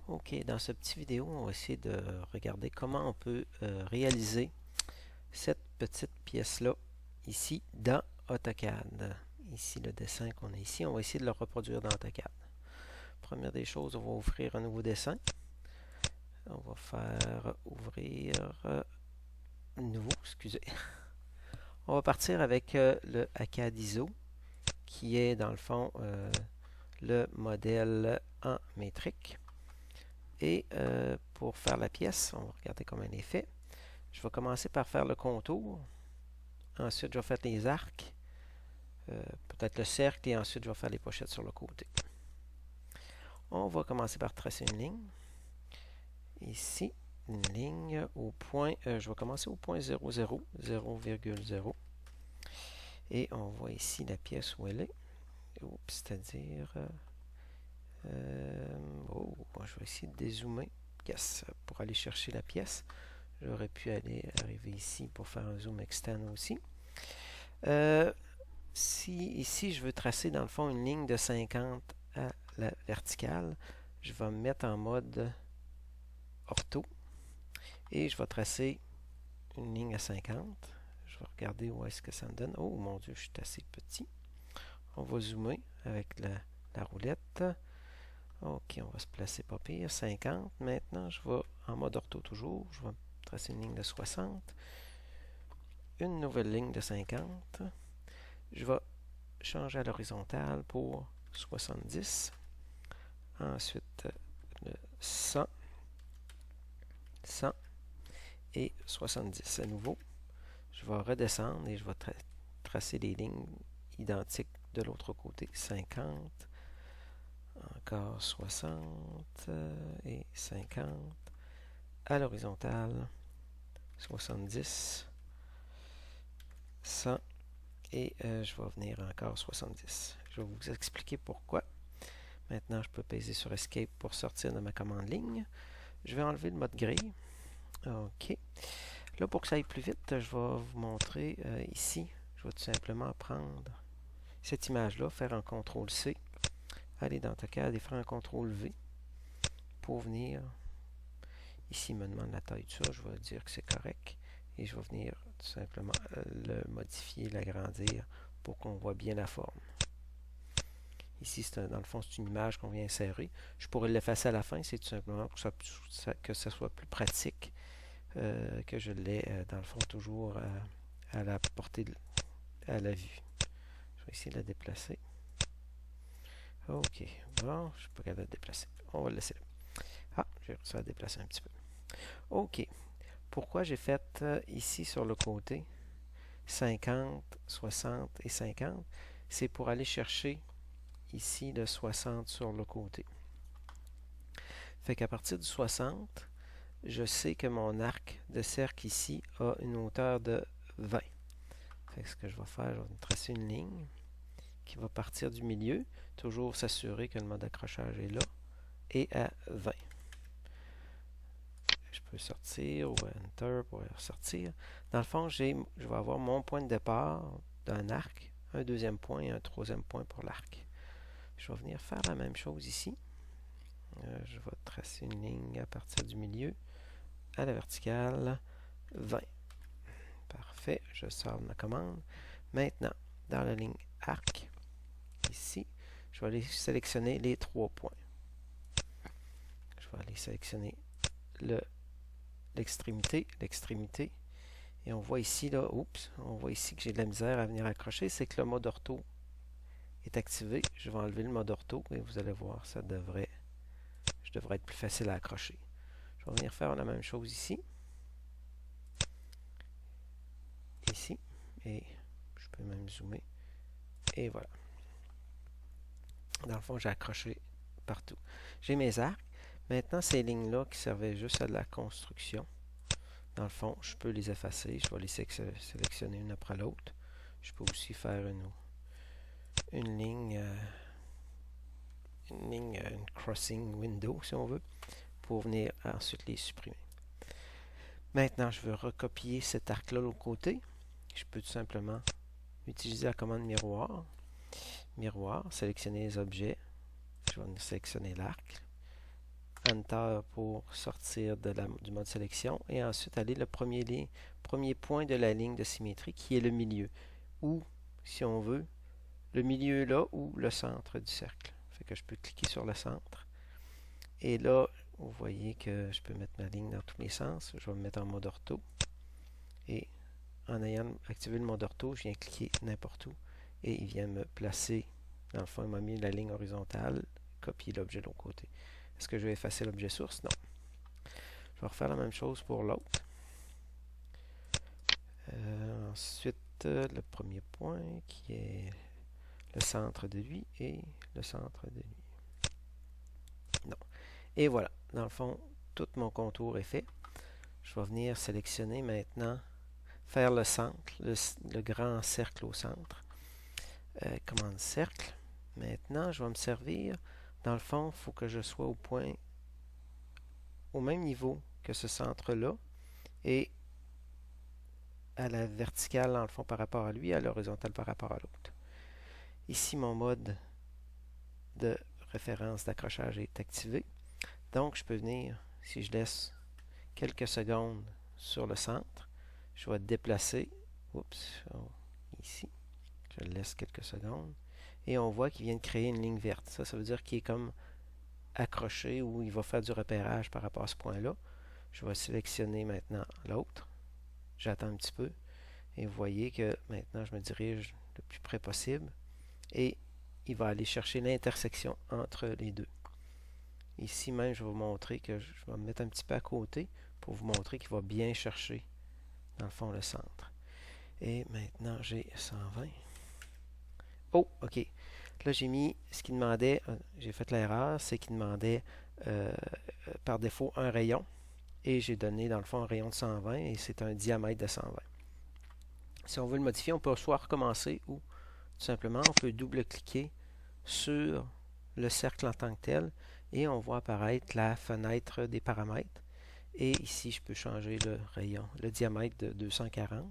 Ok, dans ce petit vidéo, on va essayer de regarder comment on peut réaliser cette petite pièce-là ici dans AutoCAD. Ici, le dessin qu'on a ici, on va essayer de le reproduire dans AutoCAD. Première des choses, on va ouvrir un nouveau dessin. On va faire ouvrir nouveau, excusez. On va partir avec le ACAD ISO, qui est dans le fond le modèle en métrique. Et pour faire la pièce, on va regarder comment elle est faite. Je vais commencer par faire le contour. Ensuite, je vais faire les arcs. Peut-être le cercle et ensuite, je vais faire les pochettes sur le côté. On va commencer par tracer une ligne. Ici, une ligne au point, je vais commencer au point 0, 0, 0,0. Et on voit ici la pièce où elle est. C'est-à-dire... je vais essayer de dézoomer. Yes, pour aller chercher la pièce. J'aurais pu arriver ici pour faire un zoom externe aussi. Si ici je veux tracer dans le fond une ligne de 50 à la verticale, je vais me mettre en mode ortho et je vais tracer une ligne à 50. Je vais regarder où est-ce que ça me donne. Oh mon Dieu, je suis assez petit. On va zoomer avec la roulette. Ok, on va se placer pas pire. 50. Maintenant, je vais en mode ortho toujours. Je vais tracer une ligne de 60. Une nouvelle ligne de 50. Je vais changer à l'horizontale pour 70. Ensuite, le 100, 100 et 70 à nouveau. Je vais redescendre et je vais tracer des lignes identiques de l'autre côté. 50, encore 60 et 50. À l'horizontale, 70, 100 et je vais venir encore 70. Je vais vous expliquer pourquoi. Maintenant, je peux peser sur Escape pour sortir de ma commande ligne. Je vais enlever le mode grille. OK. Là, pour que ça aille plus vite, je vais vous montrer ici. Je vais tout simplement prendre cette image-là, faire un CTRL-C, aller dans AutoCAD et faire un CTRL-V pour venir. Ici, il me demande la taille de ça. Je vais dire que c'est correct. Et je vais venir tout simplement le modifier, l'agrandir pour qu'on voit bien la forme. Ici, dans le fond, c'est une image qu'on vient insérer. Je pourrais l'effacer à la fin, c'est tout simplement pour que ça soit plus pratique, que je l'ai, dans le fond, toujours à la portée, à la vue. Je vais essayer de la déplacer. OK. Bon, je ne suis pas capable de la déplacer. On va le laisser là. Ah, j'ai réussi à la déplacer un petit peu. OK. Pourquoi j'ai fait ici sur le côté 50, 60 et 50? C'est pour aller chercher ici le 60 sur le côté. Fait qu'à partir du 60, je sais que mon arc de cercle ici a une hauteur de 20. Fait que ce que je vais faire, je vais tracer une ligne qui va partir du milieu, toujours s'assurer que le mode accrochage est là, et à 20. Je peux sortir ou Enter pour ressortir. Dans le fond, je vais avoir mon point de départ d'un arc, un deuxième point et un troisième point pour l'arc. Je vais venir faire la même chose ici. Je vais tracer une ligne à partir du milieu à la verticale 20. Parfait, je sors de ma commande. Maintenant, dans la ligne arc, ici, je vais aller sélectionner les 3 points. Je vais aller sélectionner l'extrémité, et on voit ici, là, on voit ici que j'ai de la misère à venir accrocher, c'est que le mode ortho est activé. Je vais enlever le mode ortho et vous allez voir, je devrais être plus facile à accrocher. Je vais venir faire la même chose ici. Ici, et je peux même zoomer, et voilà. Dans le fond, j'ai accroché partout. J'ai mes arcs. Maintenant, ces lignes-là qui servaient juste à de la construction, dans le fond, je peux les effacer. Je vais les sélectionner une après l'autre. Je peux aussi faire une ligne, une crossing window, si on veut, pour venir ensuite les supprimer. Maintenant, je veux recopier cet arc-là de l'autre côté. Je peux tout simplement utiliser la commande miroir. Miroir, sélectionner les objets. Je vais sélectionner l'arc. Enter pour sortir du mode sélection et ensuite aller le premier point de la ligne de symétrie qui est le milieu ou, si on veut, le milieu là ou le centre du cercle. Fait que je peux cliquer sur le centre et là, vous voyez que je peux mettre ma ligne dans tous les sens. Je vais me mettre en mode ortho et en ayant activé le mode ortho, je viens cliquer n'importe où et il vient me placer, dans le fond, il m'a mis la ligne horizontale, copier l'objet de l'autre côté. Est-ce que je vais effacer l'objet source? Non. Je vais refaire la même chose pour l'autre. Ensuite, le premier point qui est le centre de lui et le centre de lui. Non. Et voilà. Dans le fond, tout mon contour est fait. Je vais venir sélectionner maintenant, faire le centre, le grand cercle au centre. Commande cercle. Maintenant, je vais me servir. Dans le fond, il faut que je sois au même niveau que ce centre-là et à la verticale, dans le fond, par rapport à lui, à l'horizontale par rapport à l'autre. Ici, mon mode de référence d'accrochage est activé. Donc, je peux venir, si je laisse quelques secondes sur le centre, je vais déplacer, ici, je le laisse quelques secondes, et on voit qu'il vient de créer une ligne verte. Ça veut dire qu'il est comme accroché ou il va faire du repérage par rapport à ce point-là. Je vais sélectionner maintenant l'autre. J'attends un petit peu. Et vous voyez que maintenant, je me dirige le plus près possible. Et il va aller chercher l'intersection entre les deux. Ici même, je vais vous montrer que je vais me mettre un petit peu à côté pour vous montrer qu'il va bien chercher, dans le fond, le centre. Et maintenant, j'ai 120. Oh, OK. Là, j'ai mis ce qu'il demandait, j'ai fait l'erreur, c'est qu'il demandait par défaut un rayon. Et j'ai donné, dans le fond, un rayon de 120 et c'est un diamètre de 120. Si on veut le modifier, on peut soit recommencer ou tout simplement, on peut double-cliquer sur le cercle en tant que tel et on voit apparaître la fenêtre des paramètres. Et ici, je peux changer le rayon, le diamètre de 240,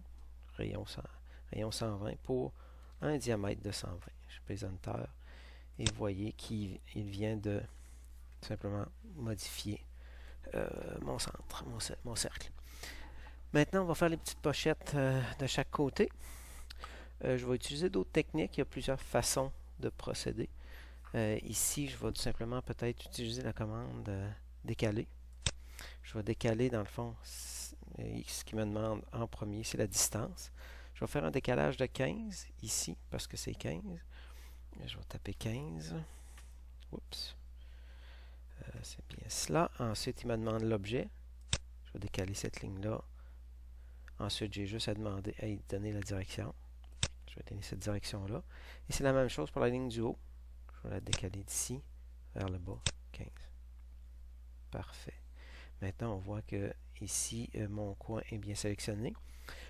rayon 120 pour un diamètre de 120. Je pèse Enter et vous voyez qu'il vient de tout simplement modifier mon centre, mon cercle. Maintenant, on va faire les petites pochettes de chaque côté. Je vais utiliser d'autres techniques. Il y a plusieurs façons de procéder. Ici, je vais tout simplement peut-être utiliser la commande décaler. Je vais décaler dans le fond ce qui me demande en premier, c'est la distance. Je vais faire un décalage de 15 ici parce que c'est 15. Je vais taper 15. Oups. C'est bien cela. Ensuite, il me demande l'objet. Je vais décaler cette ligne-là. Ensuite, j'ai juste à demander à y donner la direction. Je vais donner cette direction-là. Et c'est la même chose pour la ligne du haut. Je vais la décaler d'ici vers le bas. 15. Parfait. Maintenant, on voit que ici, mon coin est bien sélectionné.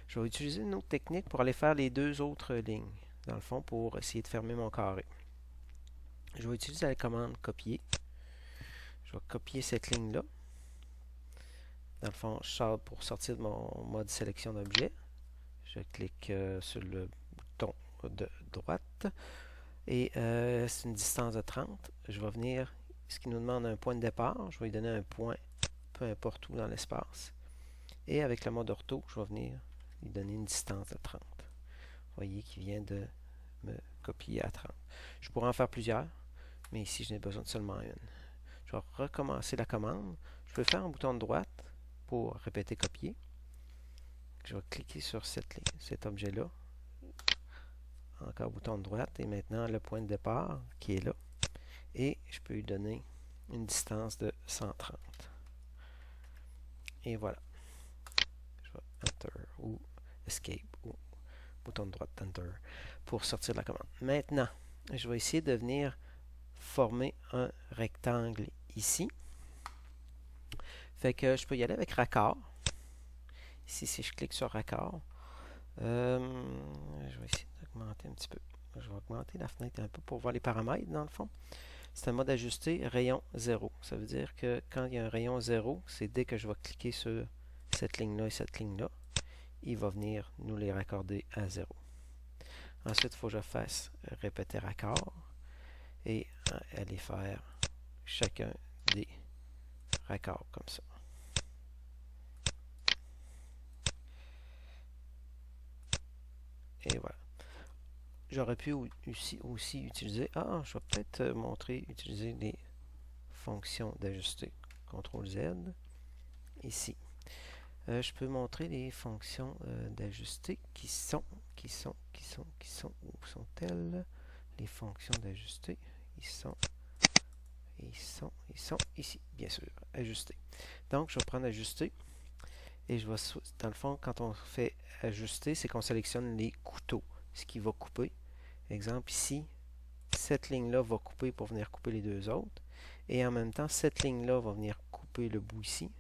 Je vais utiliser une autre technique pour aller faire les deux autres lignes. Dans le fond, pour essayer de fermer mon carré. Je vais utiliser la commande copier. Je vais copier cette ligne-là. Dans le fond, je sors pour sortir de mon mode sélection d'objet. Je clique sur le bouton de droite. Et c'est une distance de 30. Je vais venir, ce qui nous demande un point de départ, je vais lui donner un point, peu importe où dans l'espace. Et avec le mode ortho, je vais venir lui donner une distance de 30. Vous voyez qu'il vient de me copier à 30. Je pourrais en faire plusieurs, mais ici, je n'ai besoin de seulement une. Je vais recommencer la commande. Je peux faire un bouton de droite pour répéter copier. Je vais cliquer sur cet objet-là. Encore bouton de droite et maintenant le point de départ qui est là. Et je peux lui donner une distance de 130. Et voilà. Je vais Enter ou Escape ou bouton de droite Enter pour sortir de la commande. Maintenant, je vais essayer de venir former un rectangle ici. Fait que je peux y aller avec raccord. Ici, si je clique sur raccord, je vais essayer d'augmenter un petit peu. Je vais augmenter la fenêtre un peu pour voir les paramètres dans le fond. C'est un mode ajusté rayon 0. Ça veut dire que quand il y a un rayon 0, c'est dès que je vais cliquer sur cette ligne-là et cette ligne-là, il va venir nous les raccorder à 0. Ensuite, il faut que je fasse répéter raccord et aller faire chacun des raccord comme ça. Et voilà. J'aurais pu aussi utiliser... Ah, je vais peut-être utiliser les fonctions d'ajuster. CTRL Z. Ici. Je peux montrer les fonctions d'ajuster où sont-elles? Les fonctions d'ajuster. Ils sont ici, bien sûr, ajuster. Donc, je vais prendre ajuster et je vais, dans le fond, quand on fait ajuster, c'est qu'on sélectionne les couteaux, ce qui va couper. Exemple ici, cette ligne-là va couper pour venir couper les deux autres. Et en même temps, cette ligne-là va venir couper le bout ici.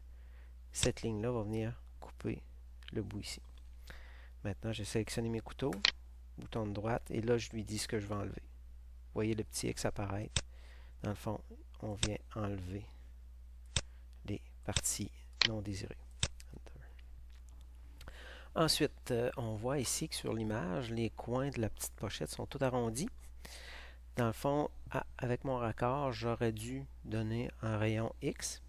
Cette ligne-là va venir couper le bout ici. Maintenant, j'ai sélectionné mes couteaux, bouton de droite, et là, je lui dis ce que je veux enlever. Vous voyez le petit X apparaître. Dans le fond, on vient enlever les parties non désirées. Ensuite, on voit ici que sur l'image, les coins de la petite pochette sont tout arrondis. Dans le fond, avec mon raccord, j'aurais dû donner un rayon X.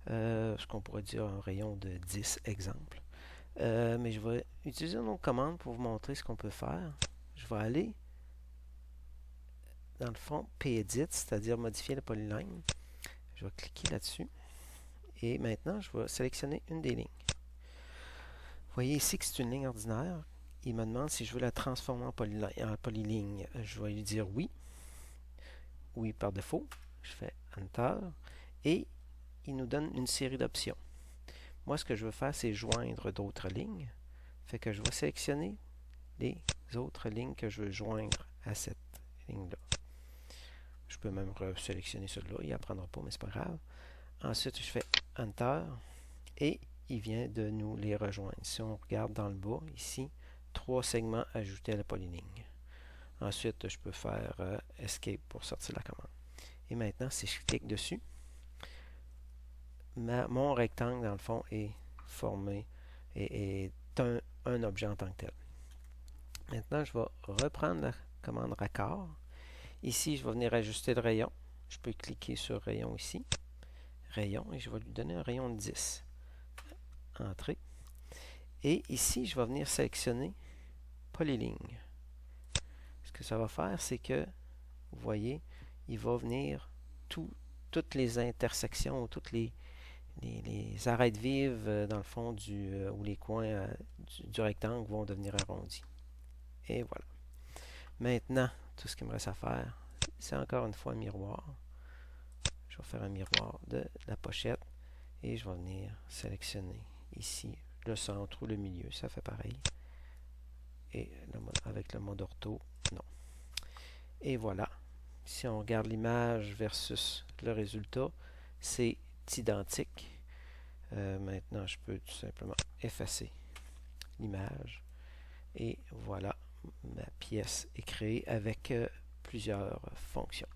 Ce qu'on pourrait dire un rayon de 10, exemple. Mais je vais utiliser une autre commande pour vous montrer ce qu'on peut faire. Je vais aller dans le fond P-Edit, c'est-à-dire modifier la polyline. Je vais cliquer là-dessus. Et maintenant, je vais sélectionner une des lignes. Vous voyez ici que c'est une ligne ordinaire. Il me demande si je veux la transformer en polyligne. Je vais lui dire oui. Oui par défaut. Je fais Enter. Et il nous donne une série d'options. Moi, ce que je veux faire, c'est joindre d'autres lignes. Fait que je vais sélectionner les autres lignes que je veux joindre à cette ligne-là. Je peux même sélectionner celle-là. Il n'apprendra pas, mais c'est pas grave. Ensuite, je fais Enter. Et il vient de nous les rejoindre. Si on regarde dans le bas, ici, 3 segments ajoutés à la polyligne. Ensuite, je peux faire Escape pour sortir la commande. Et maintenant, si je clique dessus, mon rectangle, dans le fond, est formé et est un objet en tant que tel. Maintenant, je vais reprendre la commande raccord. Ici, je vais venir ajuster le rayon. Je peux cliquer sur rayon ici. Rayon, et je vais lui donner un rayon de 10. Entrée. Et ici, je vais venir sélectionner polyligne. Ce que ça va faire, c'est que, vous voyez, il va venir toutes les intersections, toutes les arêtes vives, dans le fond, ou les coins du rectangle vont devenir arrondis. Et voilà. Maintenant, tout ce qu'il me reste à faire, c'est encore une fois un miroir. Je vais faire un miroir de la pochette et je vais venir sélectionner ici le centre ou le milieu, ça fait pareil. Et avec le mode ortho, non. Et voilà. Si on regarde l'image versus le résultat, c'est identique. Maintenant, je peux tout simplement effacer l'image. Et voilà, ma pièce est créée avec plusieurs fonctions.